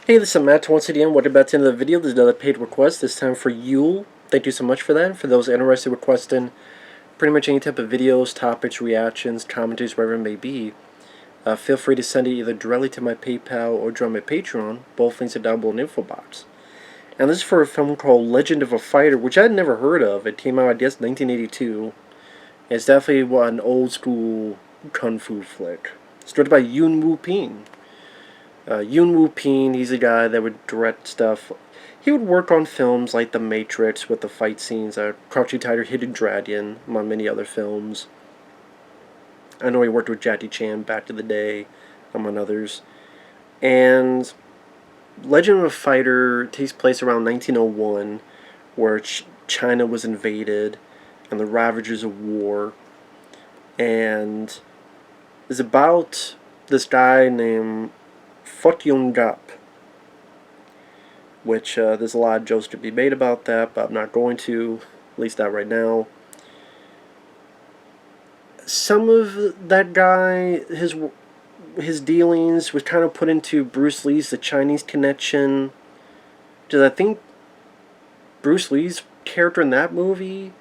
Hey, this is Matt once again. Welcome back to another video. There's another paid request, this time for Yule. Thank you so much for that. For those interested in requesting pretty much any type of videos, topics, reactions, commentaries, whatever it may be, feel free to send it either directly to my PayPal or through my Patreon. Both links are down below in the info box. And this is for a film called Legend of a Fighter, which I had never heard of. It came out, I guess, 1982. It's definitely an old school kung fu flick. It's directed by Yuen Woo-ping. Yuen Woo-ping, he's a guy that would direct stuff. He would work on films like The Matrix with the fight scenes, Crouching Tiger, Hidden Dragon, among many other films. I know he worked with Jackie Chan back in the day, among others. And Legend of a Fighter takes place around 1901, where China was invaded and the ravages of war. And it's about this guy named Fok Yuen-kap, which there's a lot of jokes to be made about that, but I'm not going to, at least not right now. Some of that guy, his dealings was kind of put into Bruce Lee's The Chinese Connection, because I think Bruce Lee's character in that movie,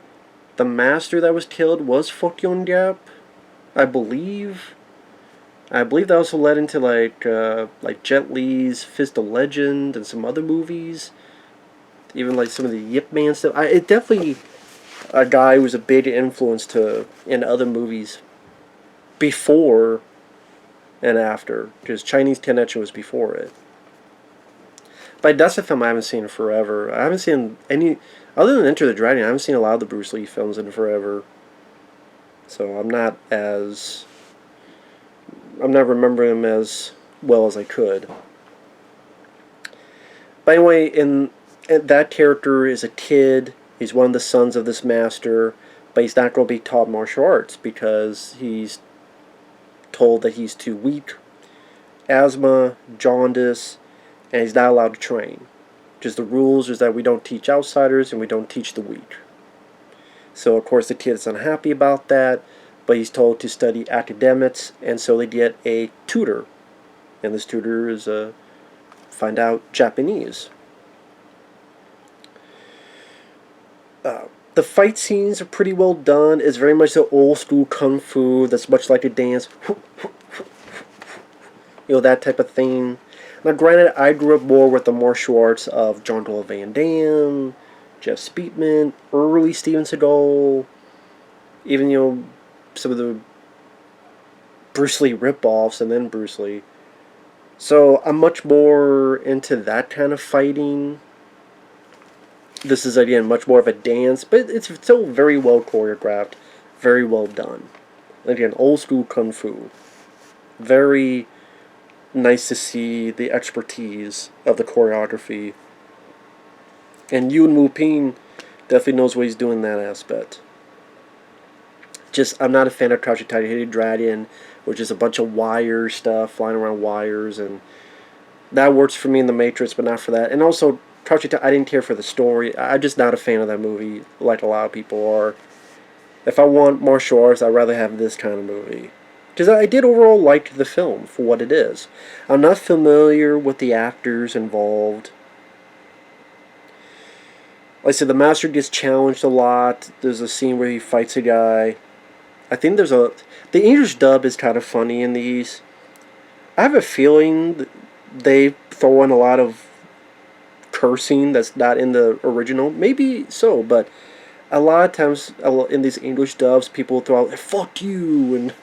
the master that was killed, was Fok Yuen-kap, I believe. I believe that also led into like Jet Li's Fist of Legend and some other movies, even like some of the Yip Man stuff. It definitely a guy who was a big influence in other movies before and after, because Chinese Connection was before it. But that's a film I haven't seen in forever. I haven't seen any other than Enter the Dragon. I haven't seen a lot of the Bruce Lee films in forever, so I'm not remembering him as well as I could. But anyway, that character is a kid. He's one of the sons of this master, but he's not going to be taught martial arts because he's told that he's too weak, asthma, jaundice, and he's not allowed to train. Just the rules is that we don't teach outsiders and we don't teach the weak. So of course the kid is unhappy about that, but he's told to study academics, and so they get a tutor. And this tutor is, find out, Japanese. The fight scenes are pretty well done. It's very much the old school kung fu that's much like a dance. That type of thing. Now granted, I grew up more with the martial arts of Jean-Claude Van Damme, Jeff Speakman, early Steven Seagal, even, some of the Bruce Lee ripoffs and then Bruce Lee. So I'm much more into that kind of fighting. This is, again, much more of a dance, but it's still very well choreographed, very well done. Again, old school kung fu. Very nice to see the expertise of the choreography. And Yuen Woo-ping definitely knows what he's doing in that aspect. Just, I'm not a fan of Crouching Tiger, Hidden Dragon, which is a bunch of wire stuff, flying around wires, and that works for me in The Matrix, but not for that. And also, Crouching Tiger, I didn't care for the story. I'm just not a fan of that movie, like a lot of people are. If I want martial arts, I'd rather have this kind of movie. Because I did overall like the film for what it is. I'm not familiar with the actors involved. Like I said, the master gets challenged a lot. There's a scene where he fights a guy. I think the English dub is kind of funny in these. I have a feeling they throw in a lot of cursing that's not in the original. Maybe so, but a lot of times in these English dubs, people throw out, "fuck you," and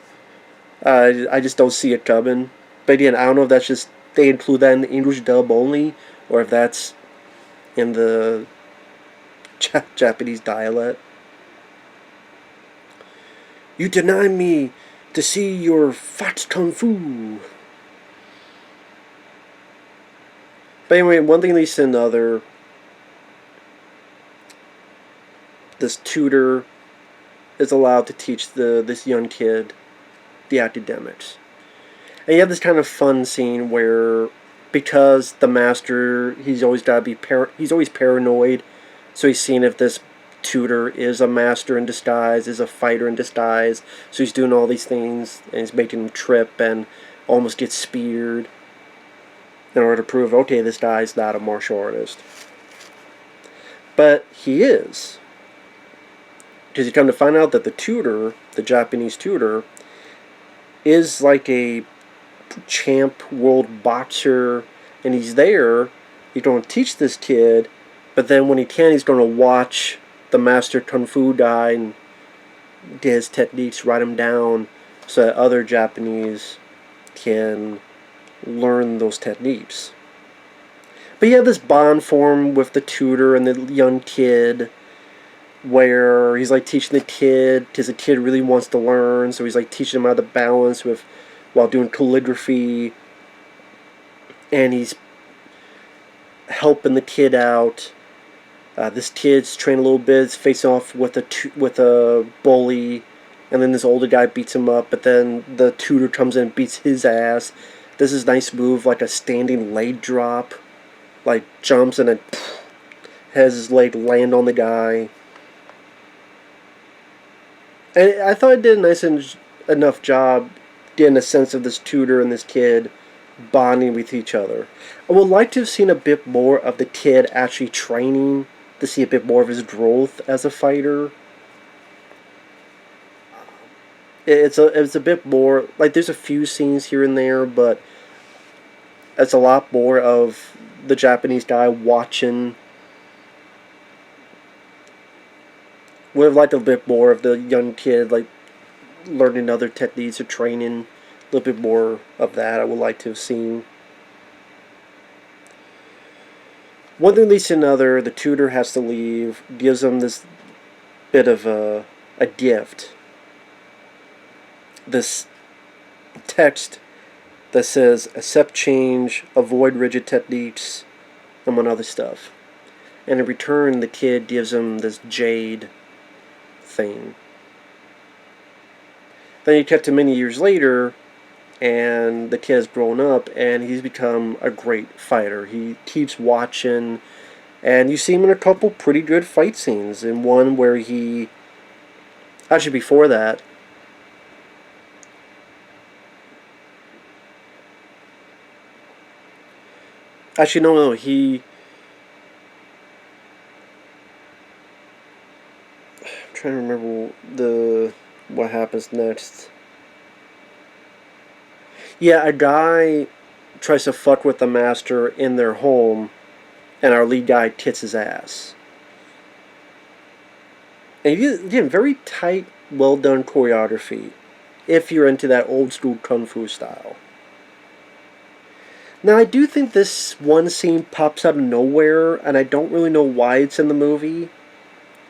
I just don't see it coming. But again, I don't know if that's just they include that in the English dub only, or if that's in the Japanese dialect. "You deny me to see your fat kung fu." But anyway, one thing leads to another. This tutor is allowed to teach this young kid the academics. And you have this kind of fun scene where, because the master, he's always paranoid, so he's seeing if this tutor is a master in disguise, is a fighter in disguise. So he's doing all these things, and he's making him trip and almost get speared. in order to prove, okay, this guy's not a martial artist. But he is. Because you come to find out that the tutor, the Japanese tutor, is like a champ world boxer, and he's there. He's going to teach this kid, but then when he can, he's going to watch the master kung fu guy and get his techniques, write them down, so that other Japanese can learn those techniques. But you have this bond form with the tutor and the young kid, where he's like teaching the kid because the kid really wants to learn, so he's like teaching him how to balance with while doing calligraphy, and he's helping the kid out. This kid's trained a little bit, is facing off with a bully, and then this older guy beats him up, but then the tutor comes in and beats his ass. This is a nice move, like a standing leg drop, like jumps and then has his leg land on the guy. And I thought it did a nice enough job getting a sense of this tutor and this kid bonding with each other. I would like to have seen a bit more of the kid actually training, to see a bit more of his growth as a fighter. It's a bit more, like, there's a few scenes here and there, but it's a lot more of the Japanese guy watching. Would have liked a bit more of the young kid, like, learning other techniques or training. A little bit more of that I would like to have seen. One thing leads to another. The tutor has to leave, gives him this bit of a gift. This text that says, accept change, avoid rigid techniques, among other stuff. And in return, the kid gives him this jade thing. Then you cut to many years later, and the kid has grown up, and he's become a great fighter. He keeps watching, and you see him in a couple pretty good fight scenes. In one where he... Actually, before that... Actually, no, he... I'm trying to remember what happens next. Yeah, a guy tries to fuck with the master in their home, and our lead guy kicks his ass. And again, very tight, well done choreography, if you're into that old school kung fu style. Now, I do think this one scene pops out of nowhere, and I don't really know why it's in the movie.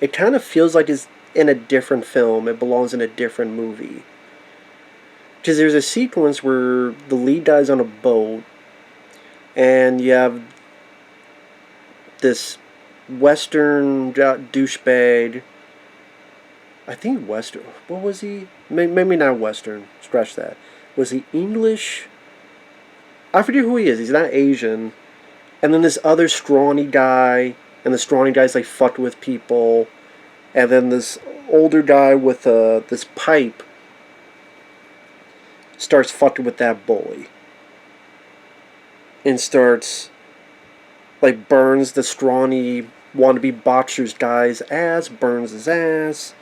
It kind of feels like it's in a different film. It belongs in a different movie. Because there's a sequence where the lead guy's on a boat, and you have this Western douchebag. I think Western. What was he? Maybe not Western. Scratch that. Was he English? I forget who he is. He's not Asian. And then this other scrawny guy, and the scrawny guy's like fucked with people. And then this older guy with this pipe starts fucking with that bully. And starts, like, burns the scrawny wannabe boxer's guy's ass, burns his ass,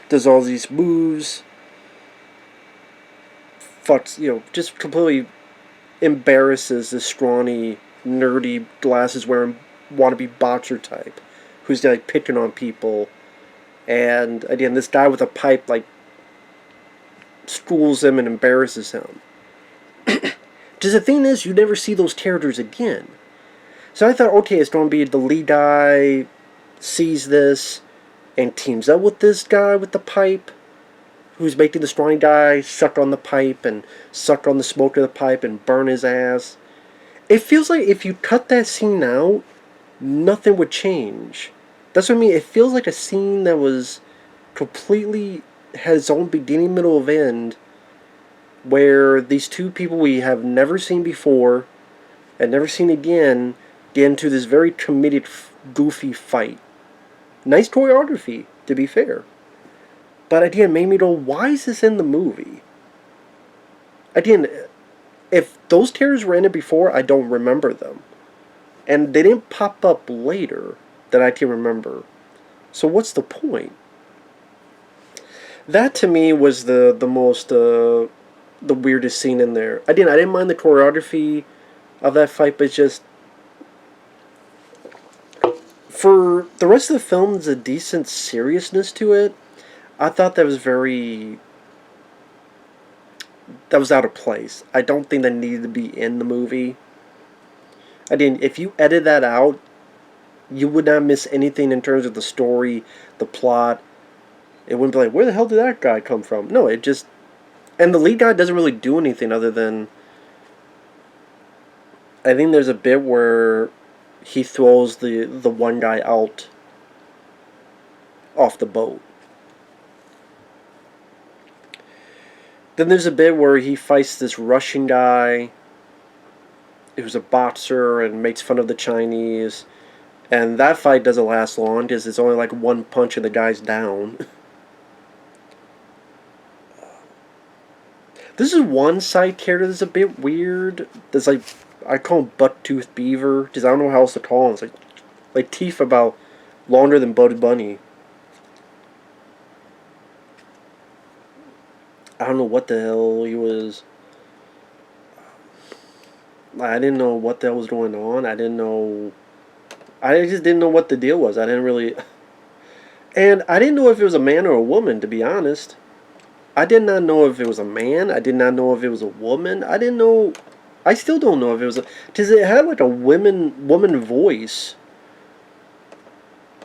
does all these moves. Fucks, just completely embarrasses this scrawny, nerdy, glasses-wearing wannabe boxer type who's, like, picking on people. And, again, this guy with a pipe, like, schools him and embarrasses him. Because the thing is, you never see those characters again. So I thought, okay, it's going to be the lead guy sees this and teams up with this guy with the pipe, who's making the scrawny guy suck on the pipe and suck on the smoke of the pipe and burn his ass. It feels like if you cut that scene out, nothing would change. That's what I mean. It feels like a scene that was completely, had its own beginning, middle, of end, where these two people we have never seen before and never seen again get into this very committed, goofy fight. Nice choreography, to be fair. But again, made me go, why is this in the movie? Again, If those characters were in it before, I don't remember them. And they didn't pop up later that I can remember. So what's the point? That to me was the most the weirdest scene in there. I didn't mind the choreography of that fight, but it's just for the rest of the film, there's a decent seriousness to it. I thought that was out of place. I don't think that needed to be in the movie. I didn't. If you edit that out, you would not miss anything in terms of the story, the plot. It wouldn't be like, where the hell did that guy come from? No, it just. And the lead guy doesn't really do anything other than. I think there's a bit where he throws the one guy out off the boat. Then there's a bit where he fights this Russian guy who's a boxer and makes fun of the Chinese. And that fight doesn't last long because it's only like one punch and the guy's down. This is one side character that's a bit weird. There's like, I call him Buck-Tooth Beaver because I don't know how else to call him. It's like teeth about longer than Bugs Bunny. I don't know what the hell he was. I didn't know what the hell was going on. I just didn't know what the deal was. I didn't really. And I didn't know if it was a man or a woman, to be honest. I did not know if it was a man. I did not know if it was a woman. I didn't know. I still don't know if it was a. Because it had like a woman voice.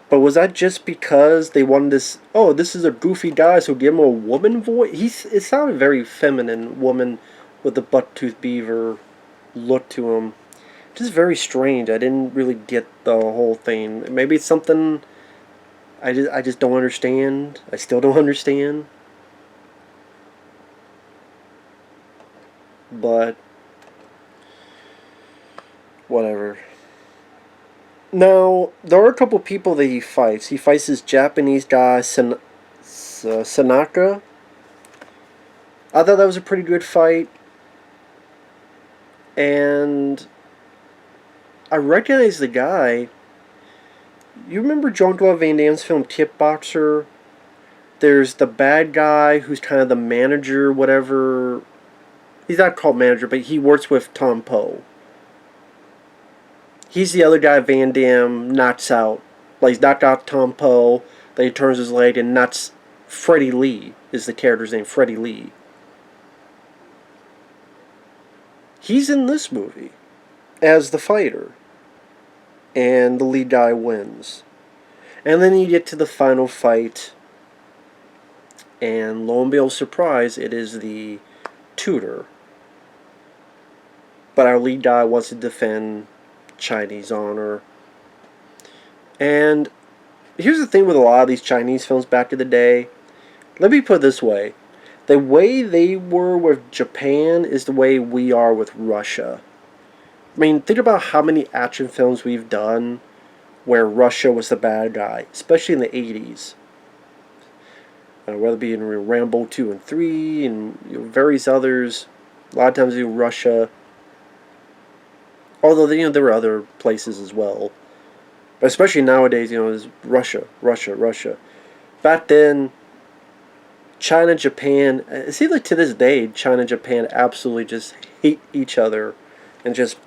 But was that just because they wanted this? Oh, this is a goofy guy, so give him a woman voice. It sounded very feminine, woman with the buck-tooth beaver look to him. Just very strange. I didn't really get the whole thing. Maybe it's something I just don't understand. I still don't understand. But whatever. Now, there are a couple people that he fights. He fights this Japanese guy, Sanaka. I thought that was a pretty good fight. And I recognize the guy. You remember Jean-Claude Van Damme's film Kickboxer? There's the bad guy who's kind of the manager, whatever. He's not called manager, but he works with Tom Poe. He's the other guy Van Damme knocks out. Like, he's knocked out Tom Poe, then he turns his leg and knocks Freddie Lee, is the character's name, Freddie Lee. He's in this movie as the fighter. And the lead guy wins. And then you get to the final fight. And lo and behold, surprise, it is the tutor. But our lead guy wants to defend Chinese honor. And here's the thing with a lot of these Chinese films back in the day. Let me put it this way. The way they were with Japan is the way we are with Russia. I mean, think about how many action films we've done where Russia was the bad guy, especially in the 80s. Whether it be in Rambo 2 and 3 and various others. A lot of times in Russia. Although, there were other places as well. But especially nowadays, is Russia, Russia, Russia. Back then, China, Japan, it seems like to this day, China and Japan absolutely just hate each other. And just...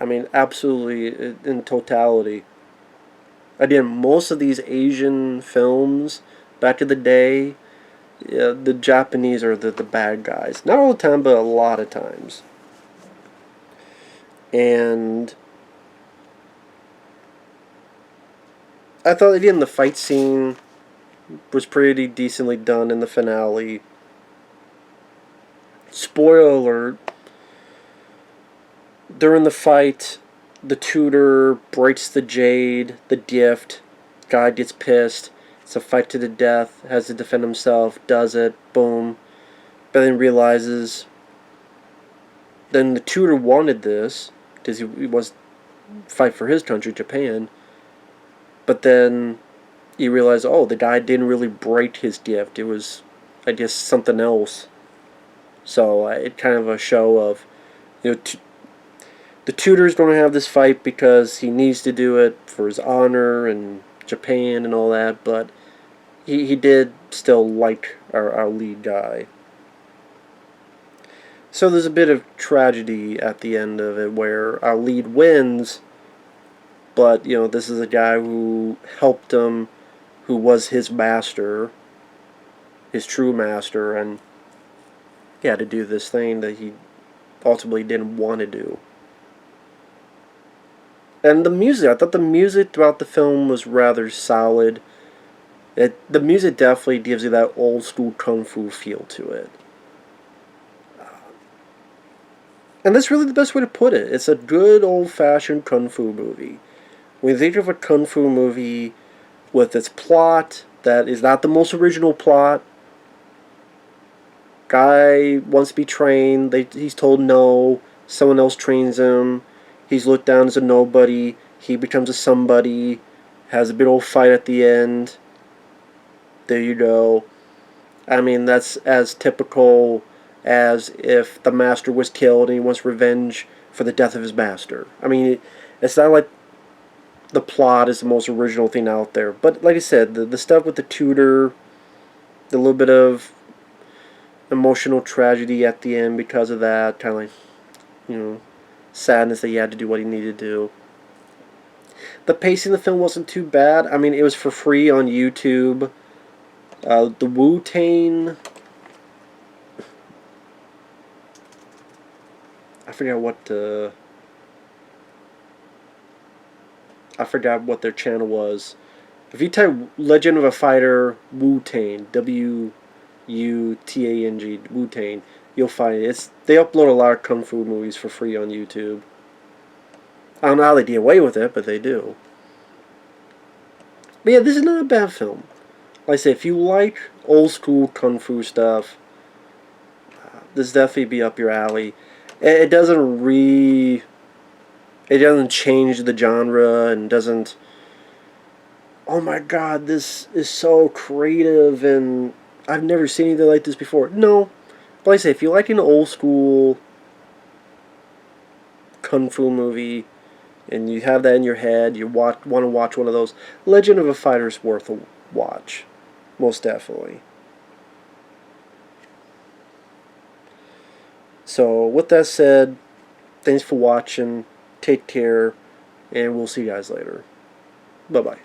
I mean, absolutely, in totality. Again, most of these Asian films, back in the day... Yeah, the Japanese are the bad guys. Not all the time, but a lot of times. And I thought, again, the fight scene was pretty decently done in the finale. Spoiler alert. During the fight, the tutor breaks the jade, the gift. Guy gets pissed. It's a fight to the death, has to defend himself, does it, boom. But then realizes, then the tutor wanted this, because he was fight for his country, Japan. But then he realized, oh, the guy didn't really break his gift. It was I guess, something else. So it kind of a show of, you know, the tutor's going to have this fight because he needs to do it for his honor and Japan and all that, but he did still like our lead guy. So there's a bit of tragedy at the end of it where our lead wins, but this is a guy who helped him, who was his master, his true master, and he had to do this thing that he ultimately didn't want to do. And the music, I thought the music throughout the film was rather solid. The music definitely gives you that old school kung fu feel to it. And that's really the best way to put it. It's a good old fashioned kung fu movie. When you think of a kung fu movie with its plot that is not the most original plot, guy wants to be trained, he's told no, someone else trains him, he's looked down as a nobody, he becomes a somebody, has a big old fight at the end. There you go. I mean, that's as typical as if the master was killed and he wants revenge for the death of his master. I mean, it's not like the plot is the most original thing out there. But like I said, the stuff with the tutor, the little bit of emotional tragedy at the end because of that, kind of like, sadness that he had to do what he needed to do. The pacing of the film wasn't too bad. I mean, it was for free on YouTube. The Wu-tang, I forgot what their channel was. If you type Legend of a Fighter Wu-tang, Wutang, Wu-tang, you'll find it. They upload a lot of kung fu movies for free on YouTube. I don't know how they get away with it, but they do. But yeah, this is not a bad film. Like I say, if you like old school kung fu stuff, this definitely be up your alley. It doesn't change the genre and doesn't. Oh my God, this is so creative and I've never seen anything like this before. No, but like I say, if you like an old school kung fu movie and you have that in your head, you want to watch one of those, Legend of a Fighter is worth a watch, most definitely. So with that said, thanks for watching. Take care, and we'll see you guys later. Bye bye.